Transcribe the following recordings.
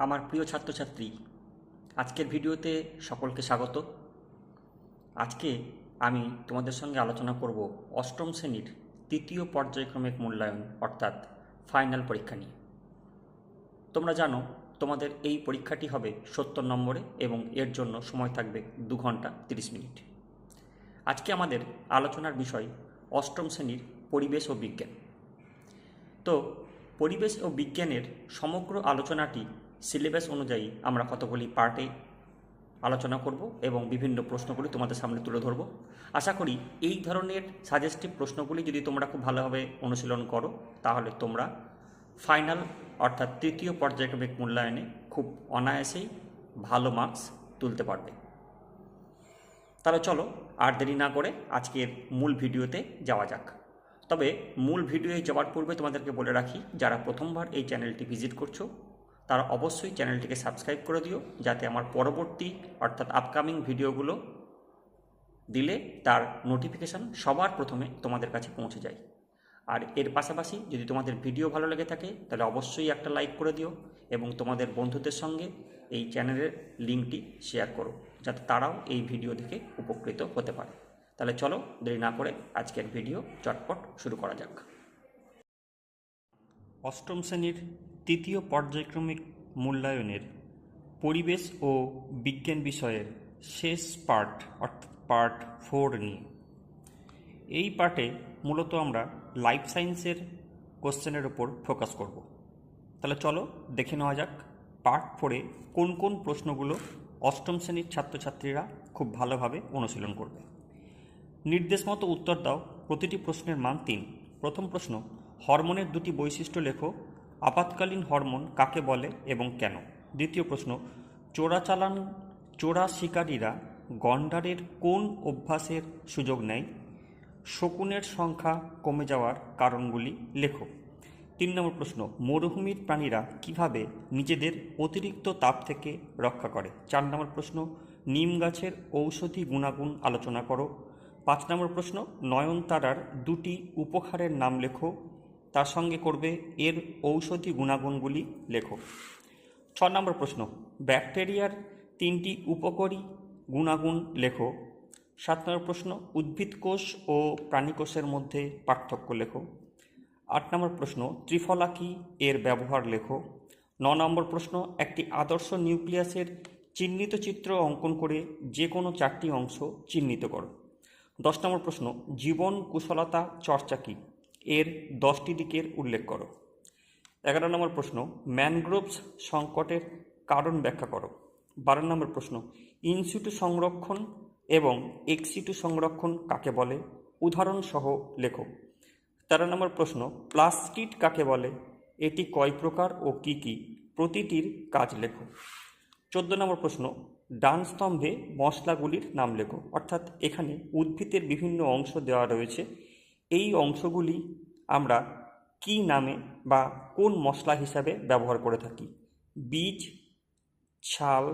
আমার প্রিয় ছাত্রছাত্রী, আজকের ভিডিওতে সকলকে স্বাগত। আজকে আমি তোমাদের সঙ্গে আলোচনা করব অষ্টম শ্রেণীর তৃতীয় পর্যায়ক্রমিক মূল্যায়ন অর্থাৎ ফাইনাল পরীক্ষা নিয়ে। তোমরা জানো তোমাদের এই পরীক্ষাটি হবে 70 নম্বরে এবং এর জন্য সময় থাকবে 2 ঘন্টা 30 মিনিট। আজকে আমাদের আলোচনার বিষয় অষ্টম শ্রেণীর পরিবেশ ও বিজ্ঞান। তো পরিবেশ ও বিজ্ঞানের সমগ্র আলোচনাটি সিলেবাস অনুযায়ী আমরা কতগুলি পার্টে আলোচনা করব এবং বিভিন্ন প্রশ্নগুলি তোমাদের সামনে তুলে ধরব। আশা করি এই ধরনের সাজেস্টিভ প্রশ্নগুলি যদি তোমরা খুব ভালোভাবে অনুশীলন করো তাহলে তোমরা ফাইনাল অর্থাৎ তৃতীয় পর্যায়ক্রমিক মূল্যায়নে খুব অনায়াসেই ভালো মার্কস তুলতে পারবে। তাহলে চলো আর দেরি না করে আজকের মূল ভিডিওতে যাওয়া যাক। তবে মূল ভিডিওয়ে যাওয়ার পূর্বে তোমাদেরকে বলে রাখি, যারা প্রথমবার এই চ্যানেলটি ভিজিট করছো তারা অবশ্যই চ্যানেলটিকে সাবস্ক্রাইব করে দিও, যাতে আমার পরবর্তী অর্থাৎ আপকামিং ভিডিওগুলো দিলে তার নোটিফিকেশান সবার প্রথমে তোমাদের কাছে পৌঁছে যায়। আর এর পাশাপাশি যদি তোমাদের ভিডিও ভালো লেগে থাকে তাহলে অবশ্যই একটা লাইক করে দিও এবং তোমাদের বন্ধুদের সঙ্গে এই চ্যানেলের লিঙ্কটি শেয়ার করো, যাতে তারাও এই ভিডিও দেখে উপকৃত হতে পারে। তাহলে চলো দেরি না করে আজকের ভিডিও চটপট শুরু করা যাক। অষ্টম শ্রেণীর তৃতীয় পর্যায়ক্রমিক মূল্যায়নের পরিবেশ ও বিজ্ঞান বিষয়ের শেষ পার্ট অর্থাৎ পার্ট 4 নিয়ে। এই পার্টে মূলত আমরা লাইফ সায়েন্সের কোশ্চেনের ওপর ফোকাস করব। তাহলে চলো দেখে নেওয়া যাক পার্ট 4-এ কোন কোন প্রশ্নগুলো অষ্টম শ্রেণীর ছাত্রছাত্রীরা খুব ভালোভাবে অনুশীলন করবে। নির্দেশ মতো উত্তর দাও। প্রতিটি প্রশ্নের মান 3। প্রথম প্রশ্ন, হরমোনের দুটি বৈশিষ্ট্য লেখো। আপাতকালীন হরমোন কাকে বলে এবং কেন? দ্বিতীয় প্রশ্ন, চোরা শিকারীরা গন্ডারের কোন অভ্যাসের সুযোগ নেয়? শকুনের সংখ্যা কমে যাওয়ার কারণগুলি লেখো। 3 নম্বর প্রশ্ন, মরুভূমির প্রাণীরা কিভাবে নিজেদের অতিরিক্ত তাপ থেকে রক্ষা করে? 4 নম্বর প্রশ্ন, নিম গাছের ঔষধি গুণাগুণ আলোচনা করো। 5 নম্বর প্রশ্ন, নয়নতারার দুটি উপহারের নাম লেখো, তার সঙ্গে করবে এর ঔষধি গুণাগুণগুলি লেখো। 6 নম্বর প্রশ্ন, ব্যাকটেরিয়ার 3টি উপকারী গুণাগুণ লেখো। 7 নম্বর প্রশ্ন, উদ্ভিদ কোষ ও প্রাণীকোষের মধ্যে পার্থক্য লেখো। 8 নম্বর প্রশ্ন, ত্রিফলা কি, এর ব্যবহার লেখো। 9 নম্বর প্রশ্ন, একটি আদর্শ নিউক্লিয়াসের চিহ্নিত চিত্র অঙ্কন করে যে কোনো 4টি অংশ চিহ্নিত করো। 10 নম্বর প্রশ্ন, জীবন কুশলতা চর্চা কি, এর 10টি দিকের উল্লেখ করো। 11 নম্বর প্রশ্ন, ম্যানগ্রোভস সংকটের কারণ ব্যাখ্যা করো। 12 নম্বর প্রশ্ন, ইনসিটু সংরক্ষণ এবং এক্সিটু সংরক্ষণ কাকে বলে, উদাহরণ সহ লেখো। 13 নম্বর প্রশ্ন, প্লাস্টিড কাকে বলে, এটি কয় প্রকার ও কি কি, প্রতিটির কাজ লেখো। 14 নম্বর প্রশ্ন, ডান স্তম্ভে মশলাগুলির নাম লেখো। অর্থাৎ এখানে উদ্ভিদের বিভিন্ন অংশ দেওয়া রয়েছে, এই অংশগুলি আমরা কি নামে বা কোন মশলা হিসাবে ব্যবহার করে থাকি? বীজ, ছাল,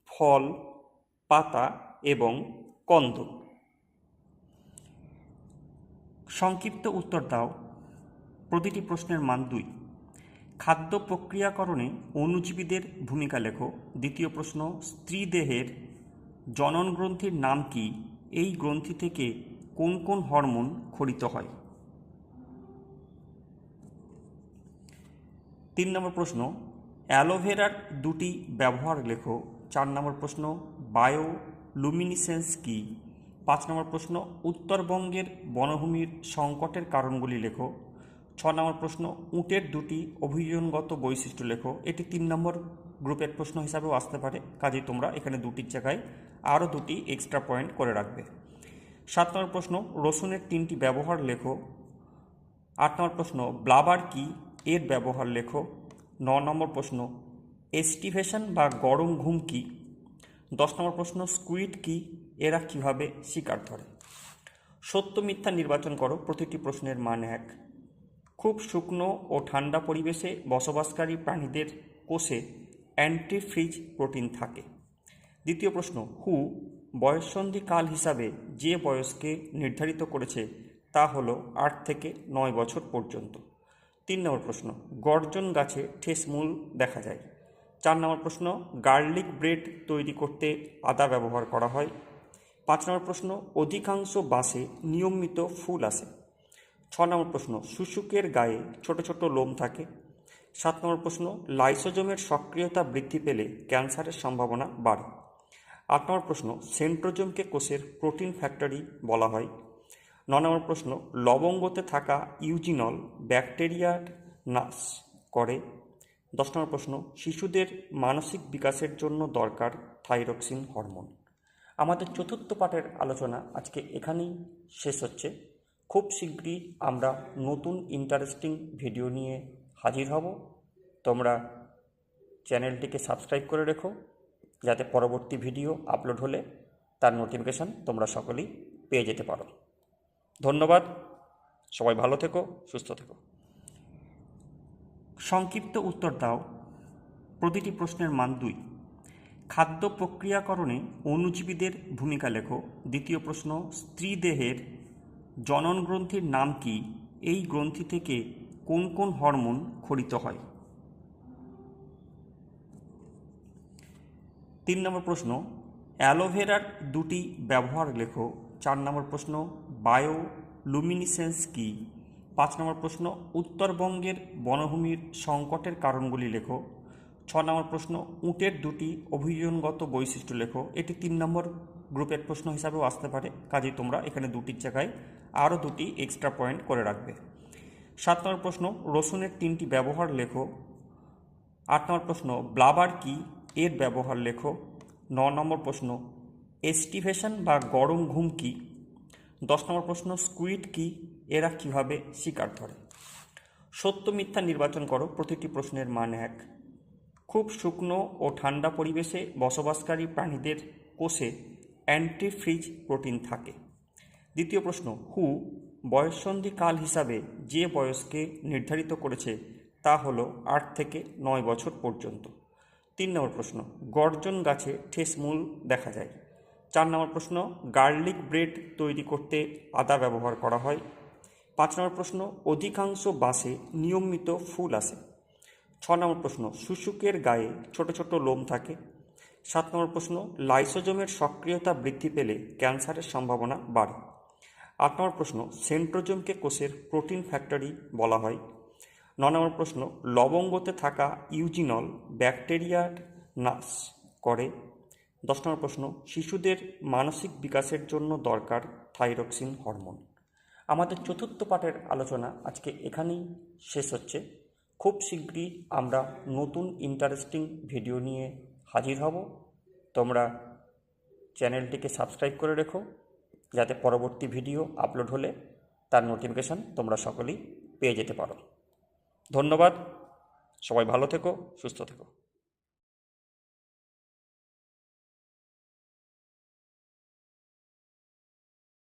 ফল, পাতা এবং কন্দ। সংক্ষিপ্ত উত্তর দাও। প্রতিটি প্রশ্নের মান 2। খাদ্য প্রক্রিয়াকরণে অণুজীবীদের ভূমিকা লেখো। দ্বিতীয় প্রশ্ন, স্ত্রী দেহের জনন গ্রন্থির নাম কি, এই গ্রন্থি থেকে কোন কোন হরমোন ক্ষরিত হয়? 3 নম্বর প্রশ্ন, অ্যালোভেরার দুটি ব্যবহার লেখো। 4 নম্বর প্রশ্ন, বায়োলুমিনেসেন্স কি? 5 নম্বর প্রশ্ন, উত্তরবঙ্গের বনভূমির সংকটের কারণগুলি লেখো। 6 নম্বর প্রশ্ন, উটের দুটি অভিযোজনগত বৈশিষ্ট্য লেখো। এটি 3 নম্বর গ্রুপের প্রশ্ন হিসাবেও আসতে পারে, কাজেই তোমরা এখানে দুটির জায়গায় আরও দুটি এক্সট্রা পয়েন্ট করে রাখবে। 7 নম্বর প্রশ্ন, রসুনের 3টি ব্যবহার লেখো। 8 নম্বর প্রশ্ন, ব্লাবার কি, এর ব্যবহার লেখো। 9 নম্বর প্রশ্ন, এস্টিভেশন বা গরম ঘুম কি? 10 নম্বর প্রশ্ন, স্কুইড কি, এরা কিভাবে শিকার ধরে? সত্য মিথ্যা নির্বাচন করো। প্রতিটি প্রশ্নের মান 1। খুব শুকনো ও ঠান্ডা পরিবেশে বসবাসকারী প্রাণীদের কোষে অ্যান্টিফ্রিজ প্রোটিন থাকে। দ্বিতীয় প্রশ্ন, হু বয়ঃসন্ধি কাল হিসাবে যে বয়সকে নির্ধারিত করেছে তা হলো 8 থেকে 9 বছর পর্যন্ত। 3 নম্বর প্রশ্ন, গর্জন গাছে ঠেসমূল দেখা যায়। 4 নম্বর প্রশ্ন, গার্লিক ব্রেড তৈরি করতে আদা ব্যবহার করা হয়। 5 নম্বর প্রশ্ন, অধিকাংশ বাসে নিয়মিত ফুল আসে। 6 নম্বর প্রশ্ন, শুশুকের গায়ে ছোট ছোট লোম থাকে। 7 নম্বর প্রশ্ন, লাইসোজোমের সক্রিয়তা বৃদ্ধি পেলে ক্যান্সারের সম্ভাবনা বাড়ে। 8 নম্বর প্রশ্ন, সেন্ট্রোজোমকে কোষের প্রোটিন ফ্যাক্টরি বলা হয়। 9 নম্বর প্রশ্ন, লবঙ্গতে থাকা ইউজিনল ব্যাকটেরিয়ার নাশ করে। 10 নম্বর প্রশ্ন, শিশুদের মানসিক বিকাশের জন্য দরকার থাইরক্সিন হরমোন। আমাদের চতুর্থ পাঠের আলোচনা আজকে এখানেই শেষ হচ্ছে। খুব শীঘ্রই আমরা নতুন ইন্টারেস্টিং ভিডিও নিয়ে হাজির হব। তোমরা চ্যানেলটিকে সাবস্ক্রাইব করে রেখো, যাতে পরবর্তী ভিডিও আপলোড হলে তার নোটিফিকেশান তোমরা সকলেই পেয়ে যেতে পারো। ধন্যবাদ। সবাই ভালো থেকো, সুস্থ থেকো। সংক্ষিপ্ত উত্তর দাও। প্রতিটি প্রশ্নের মান 2। খাদ্য প্রক্রিয়াকরণে অণুজীবীদের ভূমিকা লেখো। দ্বিতীয় প্রশ্ন, স্ত্রী দেহের জনন গ্রন্থির নাম কি? এই গ্রন্থি থেকে কোন কোন হরমোন ক্ষরিত হয়? 3 নম্বর প্রশ্ন, অ্যালোভেরার 2টি ব্যবহার লেখো। 4 নম্বর প্রশ্ন, বায়োলুমিনেসেন্স কি? 5 নম্বর প্রশ্ন, উত্তরবঙ্গের বনভূমির সংকটের কারণগুলি লেখো। 6 নম্বর প্রশ্ন, উটের 2টি অভিযোজনগত বৈশিষ্ট্য লেখো। এটি 3 নম্বর গ্রুপের প্রশ্ন হিসাবেও আসতে পারে, কাজেই তোমরা এখানে 2টির জায়গায় আরও 2টি এক্সট্রা পয়েন্ট করে রাখবে। 7 নম্বর প্রশ্ন, রসুনের 3টি ব্যবহার লেখো। 8 নম্বর প্রশ্ন, ব্লাবার কি? এর ব্যবহার লেখো। 9 নম্বর প্রশ্ন, এস্টিভেশন বা গরম ঘুম কি? 10 নম্বর প্রশ্ন, স্কুইড কি? এরা কিভাবে শিকার ধরে? সত্য মিথ্যা নির্বাচন করো। প্রতিটি প্রশ্নের মান 1। খুব শুকনো ও ঠান্ডা পরিবেশে বসবাসকারী প্রাণীদের কোষে অ্যান্টিফ্রিজ প্রোটিন থাকে। দ্বিতীয় প্রশ্ন, হু বয়ঃসন্ধি কাল হিসাবে যে বয়সকে নির্ধারিত করেছে তা হল 8 থেকে 9 বছর পর্যন্ত। 3 নম্বর প্রশ্ন, গর্জন গাছে ঠেস মূল দেখা যায়। 4 নম্বর প্রশ্ন, গার্লিক ব্রেড তৈরি করতে আদা ব্যবহার করা হয়। 5 নম্বর প্রশ্ন, অধিকাংশ বাসে নিয়মিত ফুল আসে। 6 নম্বর প্রশ্ন, শুশুকের গায়ে ছোট ছোট লোম থাকে। 7 নম্বর প্রশ্ন, লাইসোজোমের সক্রিয়তা বৃদ্ধি পেলে ক্যান্সারের সম্ভাবনা বাড়ে। 8 নম্বর প্রশ্ন, সেন্ট্রোজোমকে কোষের প্রোটিন ফ্যাক্টরি বলা হয়। 9 নম্বর প্রশ্ন, লবঙ্গতে থাকা ইউজিনল ব্যাকটেরিয়ার নাশ করে। 10 নম্বর প্রশ্ন, শিশুদের মানসিক বিকাশের জন্য দরকার থাইরক্সিন হরমোন। আমাদের চতুর্থ পাঠের আলোচনা আজকে এখানেই শেষ হচ্ছে। খুব শীঘ্রই আমরা নতুন ইন্টারেস্টিং ভিডিও নিয়ে হাজির হব। তোমরা চ্যানেলটিকে সাবস্ক্রাইব করে রেখো, যাতে পরবর্তী ভিডিও আপলোড হলে তার নোটিফিকেশান তোমরা সকলেই পেয়ে যেতে পারো। ধন্যবাদ। সবাই ভালো থেকো, সুস্থ থেকো।